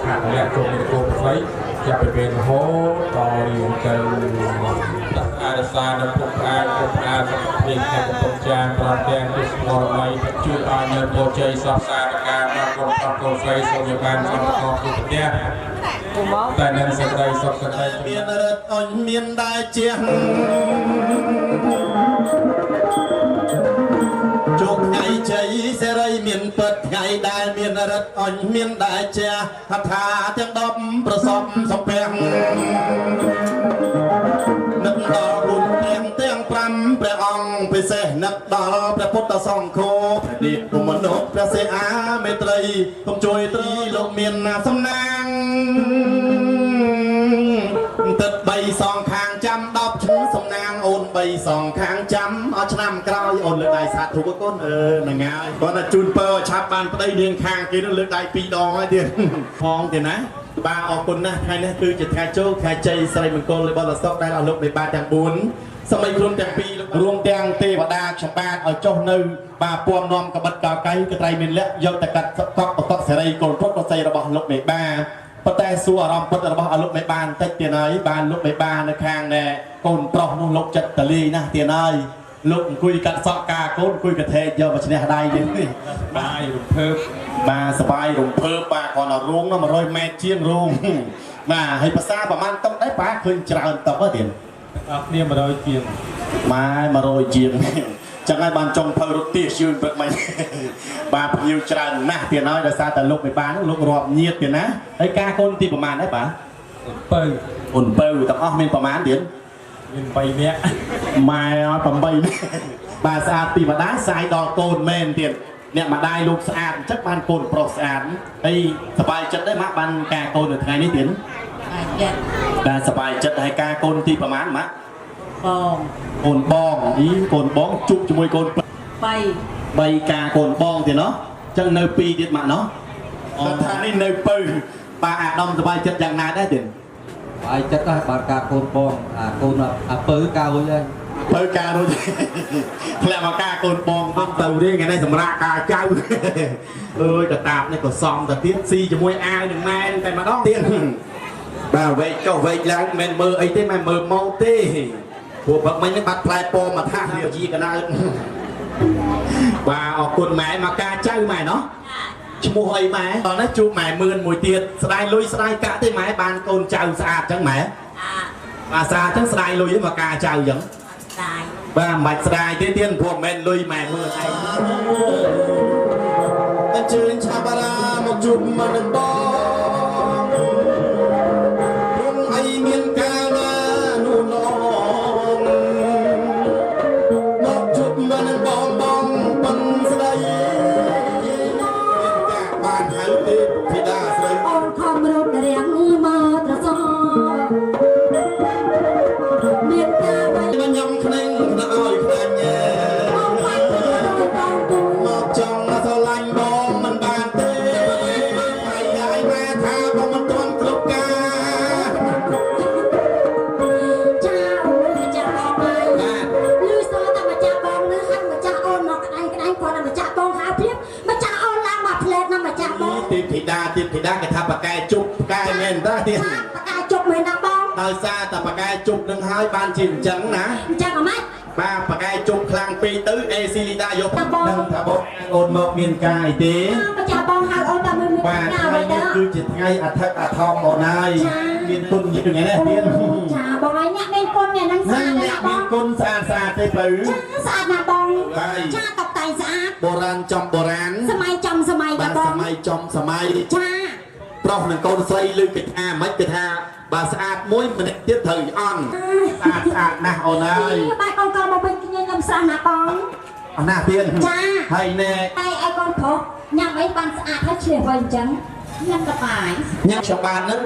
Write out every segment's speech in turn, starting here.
ขาดแล้วตัวเป็นตัวไฟจะไปเป็นโฮต่อเรียนกันอาสาดพวกอาพวกอาสักเพลงแค่พวกจางปลาแดงที่สปอร์ตไว้ช่วยอาเงินโปรเจย์สอบสารการมาคนปรับตัวไฟส่งยาการสำรองทุกเนี้ยแต่นั้นสักใดสักใดเมียนรัตอ่อนเมียนได้เจียงจุกไงใจเสรีเมียนเปิดไงได้เมียนรัตอ่อนเมียนได้เจียพัฒนาเตียงดมประสบสมเพียงนึกต่อรุ่นเตียงเตียงพรำพระองค์ไปเสนึกต่อพระพุทธสองโคพระดิษฐ์มนุษย์พระเสอาเมตรีต้องช่วยตรีโลกเมียนนาสำนางตึดใบสองข้างจำดอกชิ้นสำนางโอนใบสองข้างจำเอาชนะกล้าวโอนเลือกได้สาธุก้นนั่งไงตอนนั้นจูนเปอร์ชับบานไปได้เรียงข้างกินเลือกได้ปีดองไอ้เดียนพองเดียนะบาออกคนนะใครนะคือจะแทโจ้แทใจใส่มันโกนเลยบอลสต็อกได้เอาลูกในบาจังบุญสมัยรุ่นแต่ปีรวมแตงเทวดาชาวบ้านเอาเจ้าหนึ่งบาปวมนอมกับบัดกาวไก่กระไตมินและยกตะกัดก็ตอกเสรีโกนพวกกระใสระบาดลูกในบ้าปะแต่สัวรำปะแต่ระบาดลูกในบ้านแต่เตียนายบ้านลูกในบ้านในข้างแน่โกนปลอกนุ่งลูกจัดตะลีนะเตียนายลูกคุยกันสอกาโกนคุยกับเทยเยอะมาชนะได้ยังบาอยู่เพิ่มบาสบายลงเพิ่มบาก่อนเอารุ้งแล้วมาโรยแม่เชียงรุ้งมาให้ภาษาประมาณต้องได้ป้าเคยเจริญต่อว่าเตียนเนี่ยมาโรยเชียงมาโรยเชียงจังไงบานจงเพลรถตียืนเปิดไหมบาพิวจรันนะเตียน้อยแต่ซาแต่ลูกไปบ้านลูกรอบเงียบเตียนะไอ้กาคนที่ประมาณได้ปะอุ่นเปิลแต่อ้อเป็นประมาณเดียนเป็นใบเนี้ยมาประมาณบาสะอาดตีมาได้สายดอกโกนเมนเตียนเนี่ยมาได้ลูกสะอาดจักบานโกนโปรสะอาดไอ้สบายจัดได้มากบานกาโกนหรือไงนี่เตียนบานสบายจัดให้กาโกนที่ประมาณมะบองโกนบองอีโกนบองจุกจมวยโกนใบกาโกนบองเดี๋ยวเนาะจังเนยปีเด็ดมาเนาะท่านี่เนยปืนปลาอาดมสบายจัดอย่างนาได้เด่นไปจัดได้บาดกาโกนบองโกนปืนกาเลยปืนกาโดยแล้วมากาโกนบองต้องเติมได้ไงได้สำราญกาเจ้ากระตาบเนี่ยก็ซองแต่เตี้ยซีจมวยอาหนึ่งแม่แต่มาต้องเตี้ยบ่าเวกก็เวกแล้วแมนมือไอ้เต้แมนมือมองเต้พวกแบบไม่ได้บัดปลายปอมาท่าเรียจีกันได้บ่าออกคนแม่มากาเจ้าแม่เนาะชั่วโมงไอ้แม่ตอนนั้นจูแม่มือมวยเตี้ยสไลด์ลุยสไลด์กะเต้แม่บานโกนเจ้าสะอาดจังแม่มาสะอาดจังสไลด์ลุยมากาเจ้าอย่างบ่าบัดสไลด์เตี้ยพวกแม่ลุยแม่มือไอ้แต่เชิญชาบารามาจุดมาหนึ่งบอเมียนกาลานูนองนกจุดมันบองบองปันสไลเมียนกาบ้านหันติดพิดาสไลอ่อนคำรถเรียงมาตระซอเมียนกาไปมันยำคนิ่งตะอ้อยคลานแย่นอกจังมาสลายบองมันบานเต้ไปย้ายแม่ท่าบองมันต้นกลุกกาติดผิดากระทับปากกายจุกกายเมนได้เนี่ยปากกายจุกเมนนะบ้องตาซาแต่ปากกายจุกหนึ่งหายบานชิมจังนะจังเอาไหมมาปากกายจุกคลังปีตื้อเอซิลิดาโยกดังทับโอนมอกเมียนกายเต้ปากกายบ้องหาโอนแต่มันมีปากกายเนี่ยคือจิตไงอัฐอัฐทองหมดนายเมียนตุนยิ่งไงเนี่ยเมียนจ้าบอกไงเนี่ยเมียนกุนเนี่ยนั่งสะอาดนะบ้องกุนสะอาดเตยปื้อสะอาดนะบ้องจ้าตกใจสะอาดโบราณจอมโบราณสมัยจอมสมัยนะบ้องสมัยจอมสมัยจ้าเพราะหนึ่งคนใส่ลืมกระทาไม่กระทาบาสะอาดมุ้ยมันเตี้ยเถยอ่อนสะอาดนะเอาหน่อยไปกองมาเป็นกินยำสะอาดนะบ้องเอาหน้าเตี้ยจ้าให้แน่ไปไอ้กองเขายำไอ้บานสะอาดถ้าเชื่อไว้จังยำกระต่ายยำชาวบ้านนั้น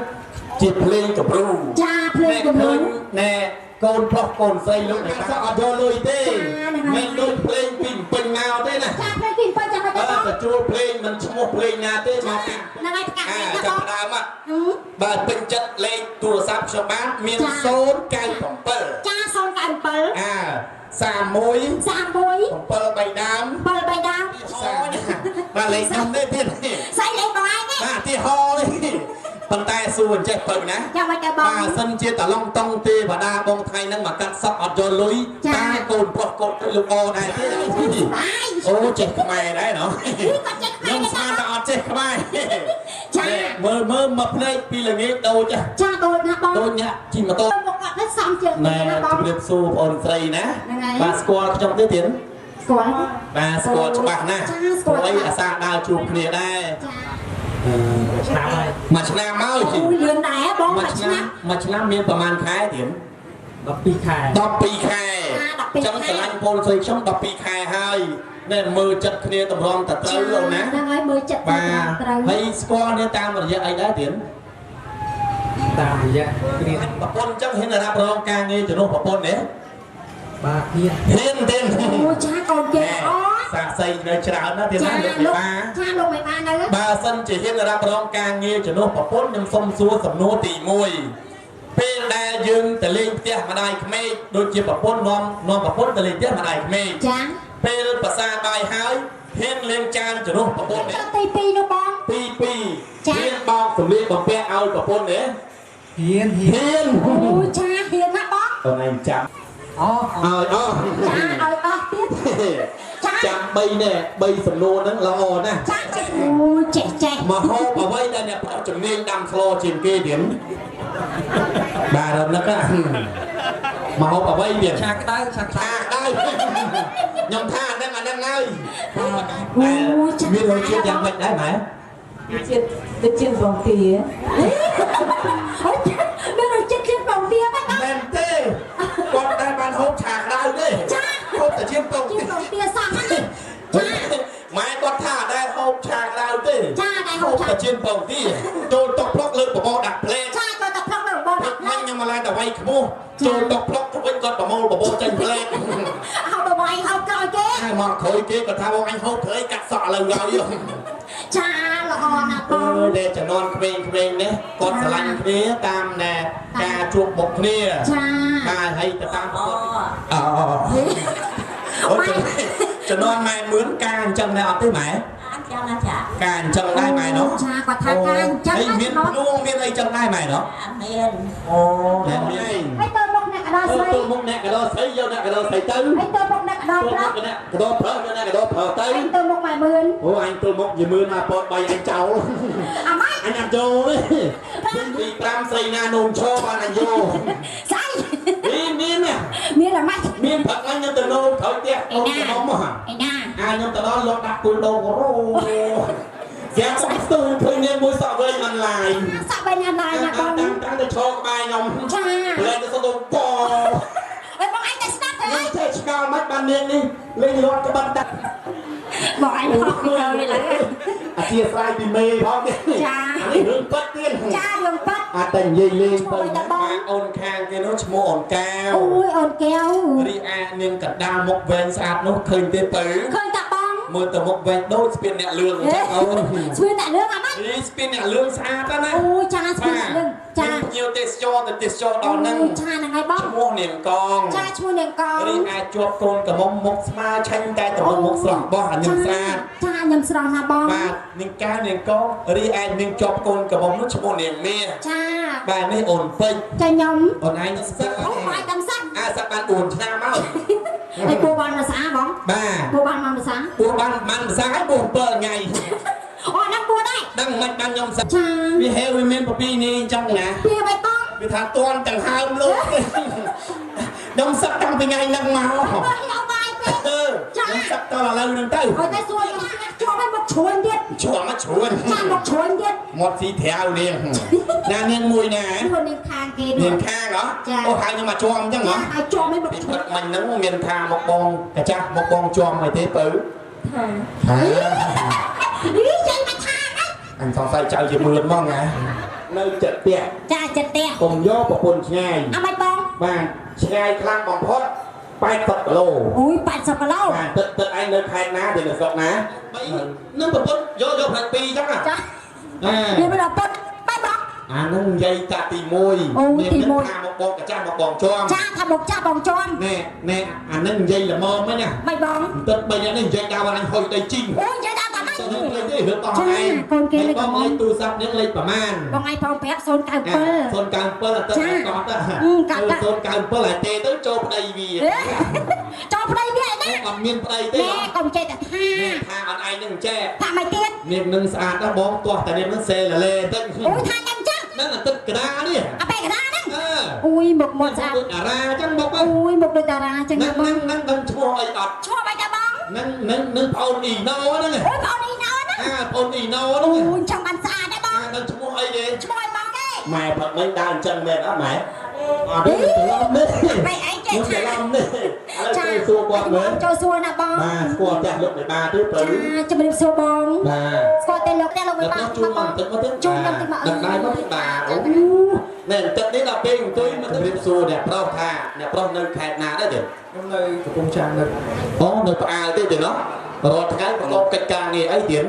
จิตเพลงกับรูจ้าเพลงกับรูแน่โกนพลอกโกนใส่ลูกนะสะอาดเลยเต้เมนดูเพลงปิ่นเป็นเงาเต้นะจ้าเพลงปิ่นเป็นจังไงจ้าแต่จูเพลงมันชั่วโมงเพลงงาเต้มาปิ่นนั่งไงประกาศจับดามอ่ะบาดเป็นจัดเลงตัวซับชาวบ้านเมียนโซนไก่ผมเปิลจ้าโซนไก่ผมเปิลสามมวยผมเปิลใบดำบาเลยทำได้เพี้ยนใส่เลยไปไงที่ฮอเลย ប៉ុន្តែសួរចេះបើណា ចាំមកតែបង បើសិនជាតឡងតង់ទេវតាបងថ្ងៃហ្នឹងមកកាត់សក់អត់យកលុយតែកូនប្រុសកូនលោកអដែរទេអូចេះខ្មែរដែរណោះខ្ញុំស្មានតែអត់ចេះខ្មែរចាមើលមកភ្នែកពីល្ងាចដូចចាដូចណាបង ដូចអ្នកជិះម៉ូតូ មកគាត់ទៅសំជើង ណែ ណាបង ជម្រាបសួរបងអូនស្រីណាបាទស្គាល់ខ្ញុំទេទៀត ស្គាល់ បាទស្គាល់ច្បាស់ណាស់ព្រោះអីអាសាដើរជួបគ្នាដែរ ចា មួយឆ្នាំមក អូយលឿនដែរបងមួយឆ្នាំ មួយឆ្នាំមានប្រហែលខែទៀត 12 ខែ 12ខែចឹងស្រឡាញ់ពលស្រីខ្ញុំ12ខែហើយណែមើលចិត្តគ្នាតម្រាំតែត្រូវលោកណា ហ្នឹងហើយមើលចិត្ត បាទហើយស្គាល់នេះតាមរយៈអីដែរទៀត តាមរយៈគ្រា ប្រពន្ធចឹងហ៊ានរ៉ាប់រងការងារជំនួសប្រពន្ធទេ បាទហ៊ាន ហ៊ានទេ អូចាកូនគេអូ សាកសីនៅច្រើនណាស់ទៀតណាលោកមេបា ចាលោកមេបានៅ បើសិនជាហ៊ានរ៉ាប់រងការងារជំនួសប្រពន្ធខ្ញុំសុំសួរសំណួរទី1ពេលដែលយើងទៅលេងផ្ទះម្ដាយក្មេកដូចជាប្រពន្ធនាំប្រពន្ធទៅលេងផ្ទះម្ដាយក្មេក ចា ពេលភាសាបាយហើយហ៊ានលេងចានជំនួសប្រពន្ធទេ ទី2នោះបង ទី2ហ៊ានបោកសម្លៀកបំពាក់ឲ្យប្រពន្ធទេ ហ៊ាន ហ៊ាន អូចាហ៊ានណាបង តើឯងចាំ អូ ឲ្យអស់ ចាឲ្យអស់ទៀតចា ចាំ3នេះ3សំណួរហ្នឹងល្អណាស់ ចាអូចេះ មកហូបអ្វីដែលអ្នកប្រាក់ជំនាញដាំស្លជាងគេទៀតបាទរំលឹកមកហូបអ្វីទៀត ឆាក្តៅឆាក្តៅ ថាដែរខ្ញុំថាអាហ្នឹងហើយ អូចា មានរសជាតិយ៉ាងម៉េចដែរម៉ែ ចិត្តដូចជាបងទា អូមានរសជាតិជាបងទៀតហ្នឹង មែនទេគាត់ដែរបានហូបឆាក្តៅទេហូបតែជាពង ជាបងទៀតសោះហ្នឹង ម៉ែគាត់ថាដែរហូបឆាក្តៅទេ ចាដែរហូ ហូ ប ប ចា តែជាពងទីចូលតុកផ្លុកលើបបោដាក់ផ្លែ ចាក៏តែផឹកនៅបងដាក់ មិញខ្ញុំមកឡើងតែវាយខ្មោះចូលតុកផ្លុកទៅវិញគាត់ប្រមូលបបោចេញផ្លែ ហៅបងឯងហៅក្រោយគេ ហើយមកក្រោយគេគាត់ថាបងអញហូបធ្វើអីកាត់សក់ឥឡូវហើយ ចាល្អណាស់បង ដែលចំនួនក្មេងៗនេះគាត់ស្រឡាញ់គ្នាតាមណែការជួបមុខគ្នា ចា ហើយហើយទៅតាម អូ អូចំនួនម៉ែមឿនការអញ្ចឹងដែរអត់ទេម៉ែ អាចចាំណាចា ការអញ្ចឹងដែរម៉ែនោះ ចាគាត់ថាការអញ្ចឹង ហើយមានភ្នួងមានអីចឹងដែរម៉ែនោះ អត់មាន អូតែមាន ហើយទៅមុខអ្នកកដោស្រី ទៅមុខអ្នកកដោស្រីយកអ្នកកដោស្រីទៅ ហើយទៅមុខអ្នកកដោ ទៅ ប្រុ មុ ស ខអ្នកកដោប្រុសយកអ្នកកដោប្រុសទៅ ហើយទៅមុខម៉ែមឿន អូអញទៅមុខយមឿនមកពត3អញចោល អាម៉េច អញអត់ចូលទេពី5ស្រីណានោមឈរបានអញយក ស្អី មាន មានអាម៉េច មានផឹកអញខ្ញុំទៅនោមក្រោយផ្ទះអូនខ្ញុំមក ឯណា ខ្ញុំទៅដល់លោកដាក់គល់ដោរ៉ូយ៉ាងស្អីស្ទូឃើញនាងមួយសក់វែងអនឡាញ សាក់បែរណាឡាយណាបង តាំងទៅឈរក្បែរខ្ញុំ ចា លេងទៅសុំព អើបងឯងតែស្ដាប់ទៅ នេះ អី ចេះឆ្កល់មិនបាននាងនេះលេងរត់ក្បិតដាក់ បងឯងខកពីលើនេះឡើយ អធិស្ឋានពីមេផងទេនេះរឿងប៉ិតទៀត ចារឿងប៉ាត់ អត់តែនិយាយលេងទៅអូនខាងគេនោះឈ្មោះអូនកាវ អូយអូនកែវ រីអានាងកដាលមុខវែងស្អាតនោះឃើញទេពៅ ឃើញតាបង មើលទៅមុខវែងដូចស្ពានអ្នកលឿងអញ្ចឹងអូន ស្មានតែរឿងអាម៉េច នេះស្ពានអ្នកលឿងស្អាតណាស់ អូយចាស្មានតែរឿងចា ភ្ញៀវទេសចរទៅទេសចរដល់ហ្នឹង ចាហ្នឹងហើយបង ឈ្មោះនាងកង ចាឈ្មោះនាងកង រីអាចជាប់កូនកំមុំមុខស្មាឆាញ់តែកំមុំមុខស្រស់បោះអានាងស្អាត ចាខ្ញុំស្រស់ណាស់បង បាទនាងកានាងកងរីអាចនាងជាប់កូនកំមុំនោះឈ្មោះនាងមា ចា បាទនេះអូនពេជ្រ ចាខ្ញុំ អូនឯងសឹក អូបាយតាមសាក់ សឹកបាន4ឆ្នាំមក ហើយពូបានភាសាបង បាទ ពូបានភាសា ពូបានភាសាឲ្យពូ7ថ្ងៃ អូហ្នឹងពូដែរ ដឹងមិនបានខ្ញុំសឹក ចា វាហេវាមានប្រពីនេះអញ្ចឹងណា ពីបៃតង វាថាតន់ទាំងហើមលោកខ្ញុំសឹកតាំងពីថ្ងៃហ្នឹងមក បងយកបាយពេក ខ្ញុំសឹកតឥឡូវហ្នឹងទៅ ហើយតែសួរខ្ញុំជាប់ឲ្យមកឈួនទៀត ជួមកឈួន ចាមកឈួនទៀត មកស៊ីត្រាវនាងណានាងមួយណា ឈួននាងខាងគេ នា នេះ ងខាងហ៎អូហៅខ្ញុំមកជួមអញ្ចឹងហ៎ ហើយជាប់ឲ្យមក ពី ឈួ ព្រឹ ន កមិញហ្នឹងមានថាមកបងកាចាស់មកបងជួមអីទេពៅ ថា នេះចេញមកខាងហ្នឹង អញសង្ស័យចៅជាមឿនមកណានៅចិត្តផ្ទះ ចាចិត្តផ្ទះ កុំយកប្រពន្ធឆ្ងាយ អាម៉េចបង បាទឆ្ងាយខ្លាំងបំផុត80គីឡូ អូយ80គីឡូ បាទទឹកឯងនៅខេត្តណាទេនៅស្រុកណានឹងប្រពន្ធយកផ្នែក2អញ្ចឹង ចា ណា វាមិនដល់ពុតបែបបង អានឹងនិយាយតាទី1 អូទីមួយ ថាមកបងកាចាស់មកបងជួម ចាថាមកចាស់បងជាប់ ណែអានឹងនិយាយល្មមហ្នឹងណា មិនបង ទឹក3នេះនិយាយដល់អញហុយដីជីង អូយនិយាយដល់តាម ស្ ទៅនឹងលេខទេរឿងបងឯងបងលេខទូរស័ព្ទនឹងលេខប្រមាណ បងឯងផងប្រាប់097 097អត់ទៅកត់ទៅ097ហើយទេទៅចូលប្តីវា ចូលប្តីវាឯណា អត់មានប្តីទេ ណែកុំចេះតែថា ថាអត់ឯងនឹងចេះ ថាមិនទៀត នាងនឹងស្អាតណាស់បងទាស់តែនាងនឹងសេលលេទៅ អូយថាចាំចឹង ហ្នឹងអាទឹកកដានេះ អាបែកដាហ្នឹង អឺ អូយមុខមាត់ស្អាត ដូចតារាអញ្ចឹងមក អូយមុខដូចតារាចឹង ហ្នឹង បង ហ្នឹងដឹងឈ្មោះអីអត់ ឈ្មោះបែកតាបង នឹងប្អូនអ៊ីណូហ្នឹង អូយបងនេះណោណា ប្អូនអ៊ីណូ អូ ហ្នឹង យចង់បានស្អាតដែរបង ដឹងឈ្មោះអីទេ ឈ្មោះឲ្យបងទេ ម៉ែផឹកមិនដើរអញ្ចឹងមែនអត់ម៉ែអត់ទេច្រឡំនេះ បែកឯងចេះ ច្ ថា រឡំនេះឥឡូវចូលសួរគាត់មើល ចូលសួរណាបង បាទស្គាល់ផ្ទះលោកមេបាទេបើ ចាជំរាបសួរបង បាទ ស្គាល់តែលោកតែលោកមិន ដល់ បាន ជួមកបន្តិចមកទៀត ជួខ្ញុំតិចមក ដឹកដៃមកទៀតបាទអូណែទឹកនេះដល់ពេលអង្គុយមកជម្រាបសួរអ្នកប្រុសថាអ្នកប្រុសនៅខេត្តណាដែរទេ ខ្ញុំនៅកំពង់ចាមនៅ អូនៅផ្អាលទេទេណោះរាល់ថ្ងៃប្រកបកិច្ចការងារអីទៀត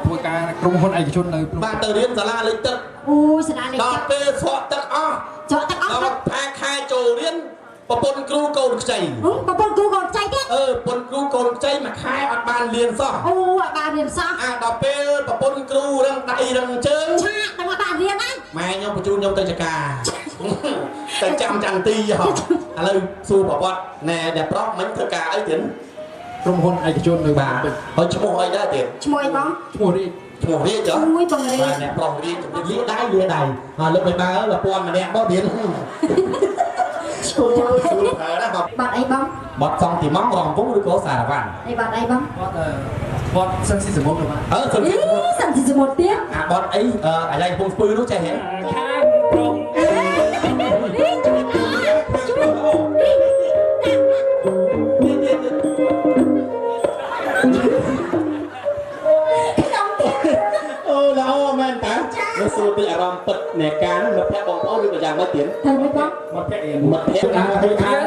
ធ្វើការក្រុមហ៊ុនឯកជននៅ បាទទៅរៀនសាលាលេខទឹក អូយស្ដារលេខ ដល់ ចិត្ត ពេលស្រក់ទឹកអស់ ចកទាំងអស់ ដល់ខែចូលរៀនប្រពន្ធគ្រូកូនខ្ចី ប្រពន្ធគ្រូកូនចៃទៀត ប្រពន្ធគ្រូកូនខ្ចីមួយខែអត់បានរៀនសោះ អូអត់បានរៀនសោះ ដល់ពេលប្រពន្ធគ្រូរឹងដៃរឹងជើង ឆាកតែអត់បានរៀនណា ម៉ែខ្ញុំបញ្ជូនខ្ញុំទៅចការទៅចាំចន្ទទីហ៎ឥឡូវសួរប្រវត្តិណែអ្នកប្រុសមិញធ្វើការអីទៀត ក្រុមហ៊ុនឯកជននៅ បាទហើយឈ្មោះអីដែរទៀត ឈ្មោះអីបង ឈ្មោះរីក ឈ្មោះរៀបចុះ អូយបងរៀន បាទអ្នកប្រុសរៀបជំរាបលាដៃលាដៃហើយលើកបីបើប្រព័ន្ធម្នាក់មករៀនឈ្មោះសួរប្រើណាបាទ បាត់អីបង បាត់សង់ទីម៉ងរងវងឬក៏សារវ៉ាន់ អីបាត់អីបង គាត់សិនស៊ីសមុទ្រទៅបាទ សឹង អីសន្តិសមុទ្រទៀត បាត់អីអាយ៉ៃពងស្ពឺនោះចេះហ៎ ខាងក្រុម អេខ្ញុំទៀត អូល្អមែនតាវាសួរពីអារម្មណ៍ពិតនៃការមិត្តភក្តិបងប្អូនឬក៏យ៉ាងម៉េចទៀត ហើយមិនបង មកភ័ក្រ មិត្តភក្តិការធ្វើការ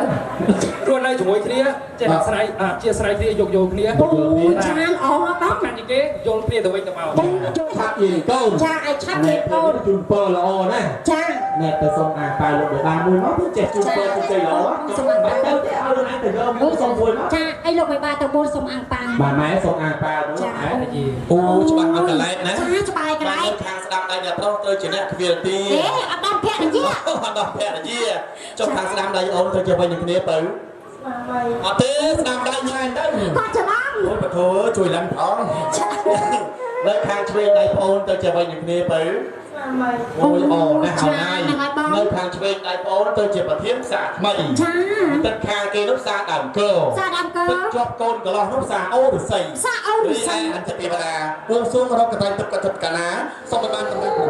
ខ្លួននៅជាមួយគ្នាចេះតែស្រ័យជាស្រ័យគ្នាយកគ្នា អូចានអងអត់បង ខាងគេយល់គ្នាទៅវិញទៅមក បងជួយ ឆាប់យីកូន ចាឲ្យឆាប់រៀនកូន ជូនពរល្អណាស់ ចា ណែទៅសុំអាប៉ាលោកបេដាមួយមកចេះជូនពរជ័យល្អសុំអាប៉ាទៅឲ្យលោកឯងទៅយកមកសុំមួយមក ចាអីលោកមិនបានទៅបួនសុំអាំងប៉ា បាទម៉ែសុំអាប៉ាទៅ ចា ម៉ែ និយាយ អូច្បាស់អត់កន្លែងណា ចាច្បាយកន្លែង ខាងស្ដាប់ដៃអ្នកប្រុសត្រូវជាអ្នកគ្មានទី អេអត់ដល់ភក្តិយា អត់ដល់ភរិយាចុះខាងស្ដាប់ដៃអូនត្រូវជាវិញនឹងគ្នាទៅអត់ទេស្ដាប់ដៃញ៉ែទៅ គាត់ច្រឡំ អូយបធូជួយឡើងផងនៅខាងឆ្វេងដៃប្អូនទៅជាវិញនឹងគ្នាទៅអូយអូណាស់ហើយនៅខាងឆ្វេងដៃប្អូនទៅជាប្រធានផ្សារថ្មី ចា ទឹកខាងគេនោះផ្សារដើមកើ សាដើមកើ ទឹកជាប់កូនកន្លោះនោះផ្សារអូរស័យ សាអូន រី សៃ ឯអន្តទេវតាវងសួងរកកតៃទឹកកទឹកកាណាសូមឲ្យបានតម្លៃ ហើ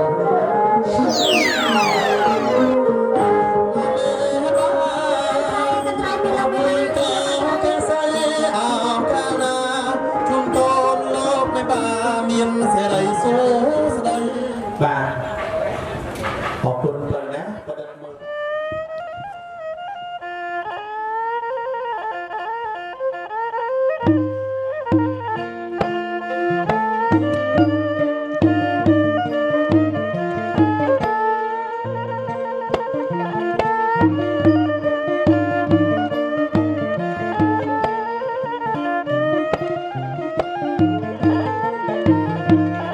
យកន្ត្រៃមានលោកមាន គេស្អីអោកាណាជុំតូនលោកមិនបាមានសេរីសុខ